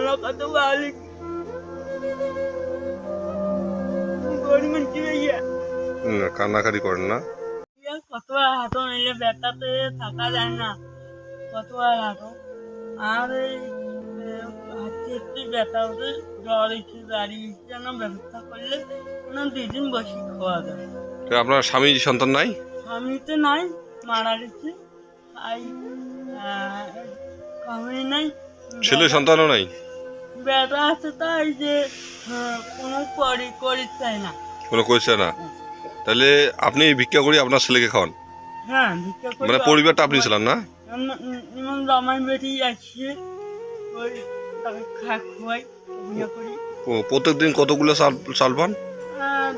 আল্লাহ কত ভালো গরিব মানুষ ভাইয়া কান্নাকাটি করেন না। কতবার হাঁটো নিলে ব্যথাতে থাকা যায় না, কতবার হাঁটো আর এই হাঁটতে হাঁটতে ব্যথা হতে জ্বর এসে দাঁড়িয়ে যেন ব্যবস্থা করলে 2 দিন বসে খাওয়া যায়। তো আপনার স্বামী সন্তান নাই? স্বামীতে নাই, মারা গেছে। তাই স্বামী নাই, ছেলে সন্তানও নাই? ব্যথা আছে তাই যে কোনো করি চাই না। কোনো কইছে না? তাহলে আপনি ভিক্ষা করি আপনার ছেলেকে খাওয়ান? হ্যাঁ, ভিক্ষা করি। মানে পরিবারটা আপনি চালান না? যেমন জামাই বেটি আসছে ওই তাকে খোয়াই ভিক্ষা করি। প্রত্যেকদিন কতগুলো চাল পান?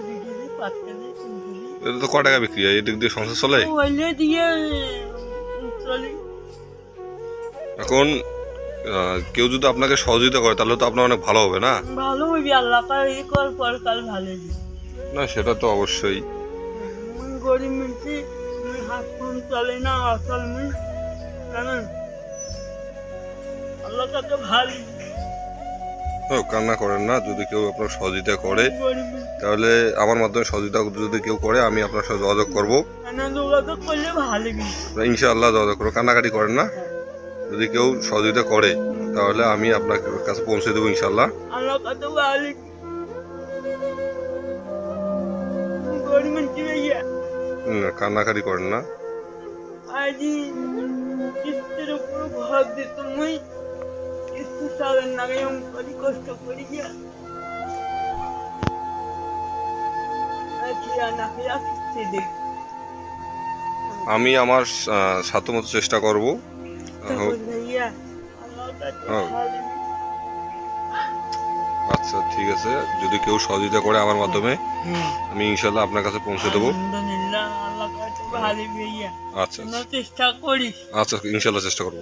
2 কেজি 5 কেজি 3 কেজি। এটা তো ক টাকা বিক্রি হয়? এদিক দিয়ে সংসার চলে? ওইলে দিয়ে চলি। এখন কেউ যদি আপনাকে সহযোগিতা করে তাহলে তো আপনার অনেক ভালো হবে না? ভালো হইবি, আল্লাহ কর পরকাল ভালো হইবি। না সেটা তো অবশ্যই। গরিব মিলছি, হাত ফোন চলে না, অচল মিল জানেন, আল্লাহ কাছে ভালো। কান্না করেন না। যদি কেউ আপনার সহযোগিতা করে গরিব তাহলে আমার মাধ্যমে সহযোগিতা যদি কেউ করে আমি আপনার সাথে যোগাযোগ করব। যোগাযোগ করলে ভালো। ইনশাআল্লাহ যোগাযোগ করবো। কান্নাকাটি করেন না। যদি কেউ সহযোগিতা করে তাহলে আমি আপনার কাছে পৌঁছে দেবো ইনশাআল্লাহ। আল্লাহ কাছে ভালো। গরিব মিলছি ভাইয়া, কান্নাকাটি করেন না। আজি কিস্তির উপর ঘর দিত মুই, কিস্তি চালের নাগে করি কষ্ট করি গিয়া না খেয়া কিস্তি দিই। আমি আমার সাধ্যমতো চেষ্টা করব। ভাইয়া আল্লাহ কাছে ভালো। আচ্ছা ঠিক আছে। যদি কেউ সহযোগিতা করে আমার মাধ্যমে আমি ইনশাআল্লাহ আপনার কাছে পৌঁছে দেবো। আলহামদুলিল্লাহ, আল্লাহ কাছে ভালো ভাইয়া। আচ্ছা চেষ্টা করিস। আচ্ছা ইনশাআল্লাহ চেষ্টা করবো।